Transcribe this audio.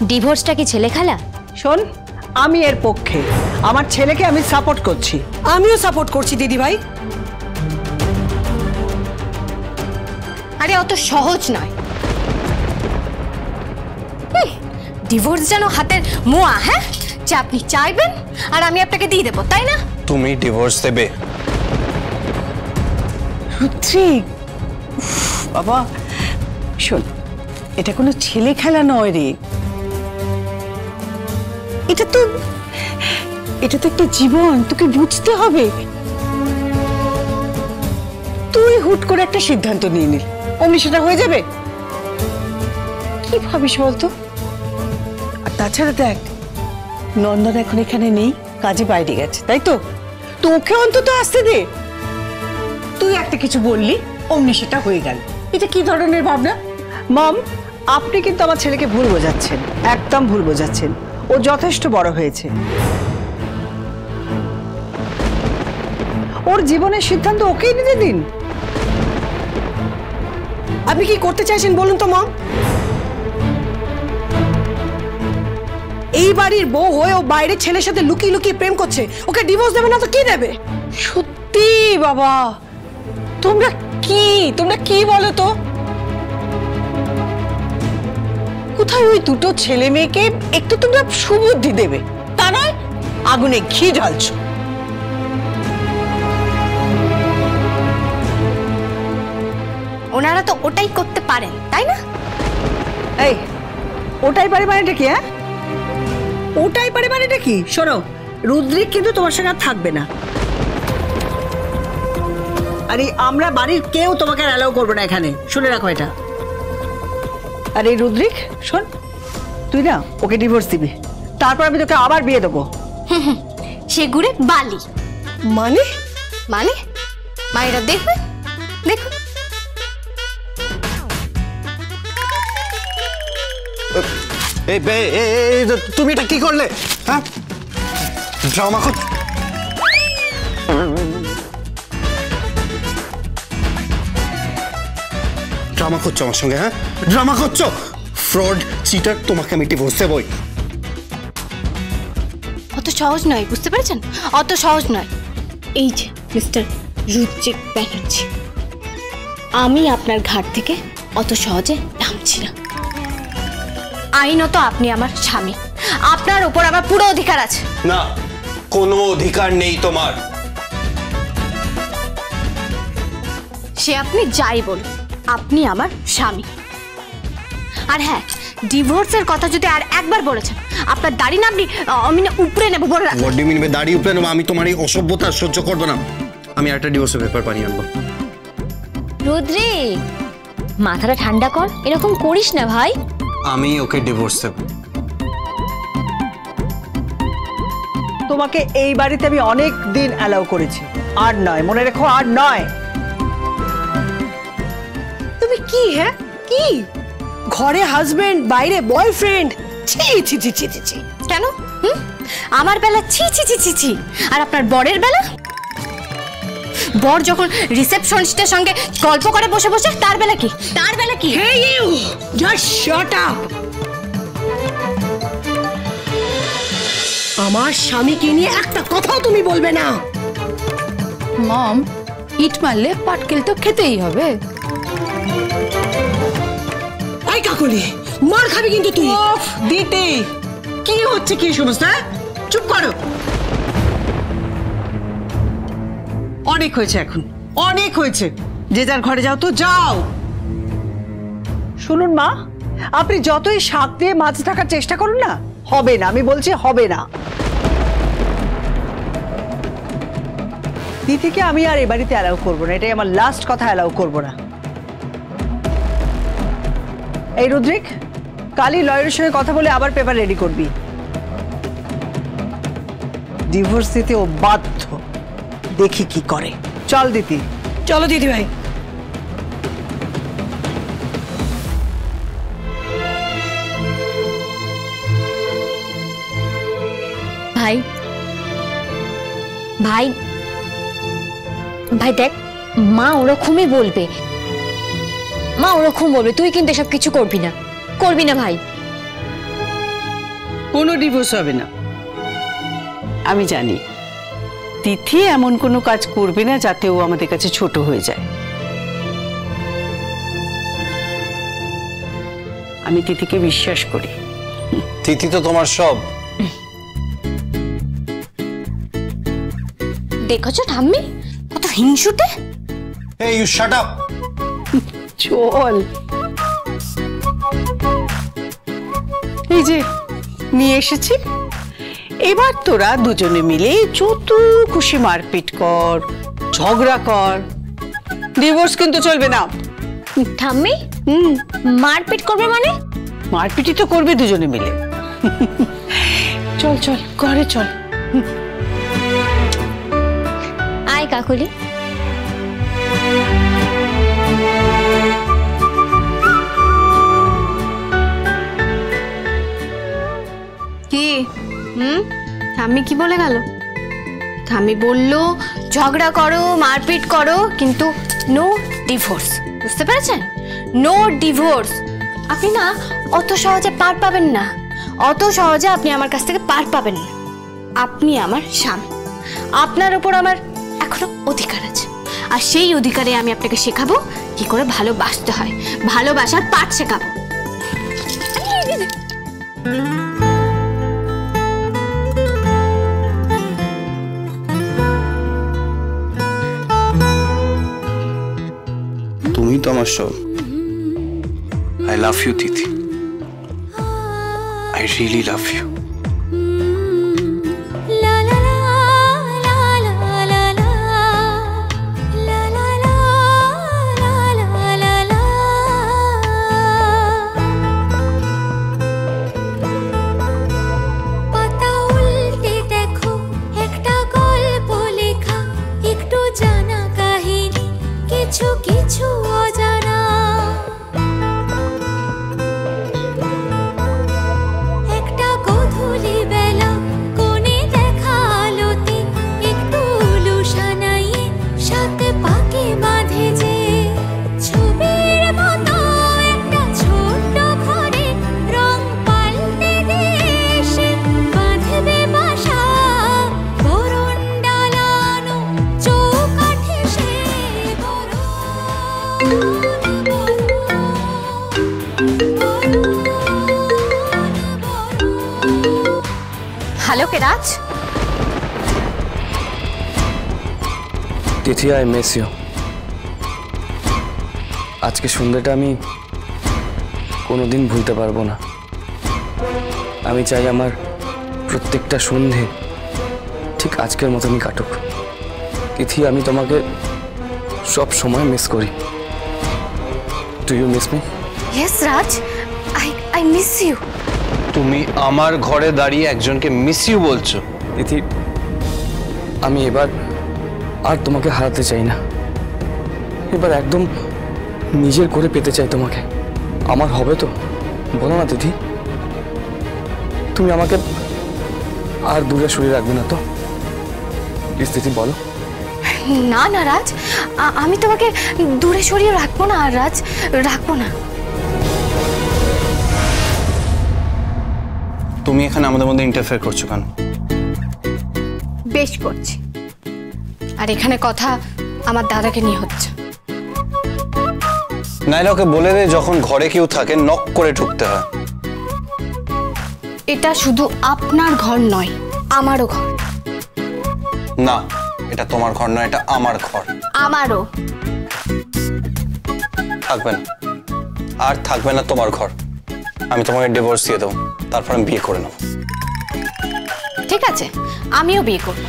ডিভোর্সটা কি ছেলে খেলা? শোন, আমি এর পক্ষে, আমার ছেলেকে আমি সাপোর্ট করছি। আমিও সাপোর্ট করছি দিদি ভাই। আরে অত সহজ নয়। ডিভোর্স যেন হাতের মোয়া, হ্যাঁ, যে আপনি চাইবেন আর আমি আপনাকে দিয়ে দেবো, তাই না? তুমি ডিভোর্স দেবে? রুদ্রিক বাবা, শোন, এটা কোনো ছেলে খেলা নয় রে। এটা তো একটা জীবন, তোকে বুঝতে হবে। তুই হুট করে একটা সিদ্ধান্ত নিয়ে নিল, অমনি সেটা হয়ে যাবে? কি ভাবিস বলতো? আর তাছাড়া দেখ, নন্দন এখন এখানে নেই, কাজে বাইরে গেছে, তাই তো? তোকে অন্তত আসতে দে। তুই একটা কিছু বললি, অমনি সেটা হয়ে গেল। এটা কি ধরনের ভাবনা? মম, আপনি কিন্তু আমার ছেলেকে ভুল বোঝাচ্ছেন, একদম ভুল বোঝাচ্ছেন। ও যথেষ্ট বড় হয়েছে, ওর জীবনের সিদ্ধান্ত ওকেই নিতে দিন। আপনি কি করতে চাইছেন বলুন তো মম? এই বাড়ির বউ হয়ে ও বাইরের ছেলের সাথে লুকিয়ে লুকিয়ে প্রেম করছে, ওকে ডিভোর্স দেবে না তো কি দেবে? সত্যি বাবা, তোমরা কি বলো তো? কোথায় ওই দুটো ছেলে মেয়েকে একটু তোমরা সুবুদ্ধি দেবে, তা নয় আগুনে ঘি ঢালছো। ওনারা তো ওটাই করতে পারেন, তাই না? এই, ওটাই পারে মানেটা কি? হ্যাঁ, ওটাই পারে মানেটা কি? শোনো, রুদ্রিক কিন্তু তোমার সঙ্গে আর থাকবে না। আরে আমরা বাড়ির কেউ তোমাকে অ্যালাউ করবো না এখানে, শুনে রাখো এটা। আরে রুদ্রিক শোন, তুই না ওকে ডিভোর্স দিবি, তারপর আমি তোকে আবার বিয়ে দেবো। সে ঘুরে বালি মানে? মানে মায়েরা দেখবে, দেখুন। তুমি এটা কি করলে? হ্যাঁ, ড্রামা করছো? ড্রামা করছো আমার সঙ্গে? হ্যাঁ, ড্রামা করছো? ফ্রড, চিটার, তোমাকে আমি ডিভোর্স দেবই। অত সহজ নয়, বুঝতে পেরেছেন? অত সহজ নয়। এই যে মিস্টার রুদ্রিক ব্যানার্জি, আমি আপনার ঘাট থেকে অত সহজে নামছি না। আইনত আপনি আমার স্বামী, আপনার উপর আমার পুরো অধিকার আছে। না, কোনো অধিকার নেই তোমার। সে আপনি যাই বলুন, আপনি আমার স্বামী। আর হ্যাঁ, ডিভোর্সের কথা যদি আর একবার বলেছেন, আপনার দাড়ি না আপনি আমি না উপরে নেবো, বলে রাখবেন। What do you mean by দাড়ি উপরে নেবো? আমি তোমার এই অসভ্যতা সহ্য করবো না। আমি একটা ডিভোর্সের পেপার বানিয়ে আনবো। রুদ্রিক, মাথাটা ঠান্ডা কর, এরকম করিস না ভাই। আমি ওকে ডিভোর্স দেব। তোমাকে এই বাড়িতে আমি অনেক দিন অ্যালাউ করেছি, আর নয়, মনে রেখো, আর নয়। তুমি কি? হ্যাঁ কি? ঘরে হাজবেন্ড, বাইরে বয়ফ্রেন্ড। ছি ছি ছি ছি ছি ছি। কেন? আমার বেলা ছি ছি ছি ছি ছি, আর আপনার বরের বেলা? বর যখন রিসেপশনিস্টের সঙ্গে গল্প করে বসে বসে, তার বেলা কি? তার বেলা কি? Hey you, just shut up. আমার স্বামীকে নিয়ে একটা কথাও তুমি বলবে না। মম, ইট মারলে পাটকেল তো খেতেই হবে। এই কাকুলি, মার খাবি কিন্তু তুই। দিতে কি হচ্ছে, কি সমস্যা? চুপ করো। অনেক হয়েছে, এখন অনেক হয়েছে। যে যার ঘরে যাও তো, যাও। শুনুন মা, আপনি যতই শাক দিয়ে মাছ থাকার চেষ্টা করুন না, হবে না। আমি বলছি হবে না। দিদিকে আমি আর এ বাড়িতে অ্যালাউ করবো না, এটাই আমার লাস্ট কথা। অ্যালাউ করবো না। এই রুদ্রিক, কালই লয়ারের সঙ্গে কথা বলে আবার পেপার রেডি করবি। ডিভোর্স দিতে ও বাধ্য, দেখি কি করে। চল দিদি। চলো দিদি ভাই। ভাই ভাই ভাই দেখ, মা ওরকমই বলবে, মা ওরকম বলবে। তুই কিন্তু এসব কিছু করবি না, করবি না ভাই। কোনো ডিভোর্স হবে না। আমি জানি তিথি এমন কোনো কাজ করবে না যাতে ও আমাদের কাছে ছোট হয়ে যায়। আমি তিথিকে বিশ্বাস করি। তিথি তো তোমার সব। দেখেছো ঠাম্মি কত হিংসুটে। এই ইউ শাট আপ। চল, এই যে নিয়ে এসেছি, এবার তোরা দুজনে মিলে যত খুশি মারপিট কর, ঝগড়া কর, ডিভোর্স কিন্তু চলবে না। ঠাম্মি মারপিট করবে মানে? মারপিটই তো করবে দুজনে মিলে। চল চল ঘরে চল। আয় কাকুলি। কি ঠাম্মি কি বলে গেল? ঠাম্মি বলল ঝগড়া করো, মারপিট করো, কিন্তু নো ডিভোর্স। বুঝতে পেরেছেন? No divorce. আপনি না অত সহজে পার পাবেন না, অত সহজে আপনি আমার কাছ থেকে পার পাবেন না। আপনি আমার স্বামী, আপনার উপর আমার এখনো অধিকার আছে, আর সেই অধিকারে আমি আপনাকে শেখাবো কি করে ভালোবাসতে হয়, ভালোবাসার পাঠ শেখাবো। তুমি তো আমার সব। I love you Tithi, I really love you. Hello কেরাজ। Tithi, I miss you. আজকে সন্ধ্যাটা আমি কোনোদিন ভুলতে পারবো না। আমি চাই আমার প্রত্যেকটা সন্ধে ঠিক আজকের মতনই কাটুক। তিথি, আমি তোমাকে সব সময় মিস করি। Do you miss me? Yes Raj, I miss you. তুমি আমার ঘরে দাঁড়িয়ে একজনকে মিস ইউ বলছো? তিথি, আমি এবার আর তোমাকে হারাতে চাই না। এবার একদম নিজের করে পেতে চাই তোমাকে। আমার হবে তো? বলো না তিথি, তুমি আমাকে আর দূরে সরিয়ে রাখবে না তো? প্লিজ তিথি বলো। না না রাজ, আমি তোমাকে দূরে সরিয়ে রাখবো না। আর রাজ, রাখবো না। তুমি এখানে আমাদের মধ্যে ইন্টারফেয়ার করছো কেন? বেশ করছি। আর এখানে কথা আমার দাদাকে নিয়ে হচ্ছে। নাইলে ওকে বলে দে যখন ঘরে কেউ থাকে নক করে ঢুকতে হয়। এটা শুধু আপনার ঘর নয়, আমারও ঘর। না, এটা তোমার ঘর নয়, এটা আমার ঘর। আমারও। থাকবে না, আর থাকবে না তোমার ঘর। আমি তোমাকে ডিভোর্স দিয়ে দেবো, তারপর আমি বিয়ে করে নেবো। ঠিক আছে, আমিও বিয়ে করব,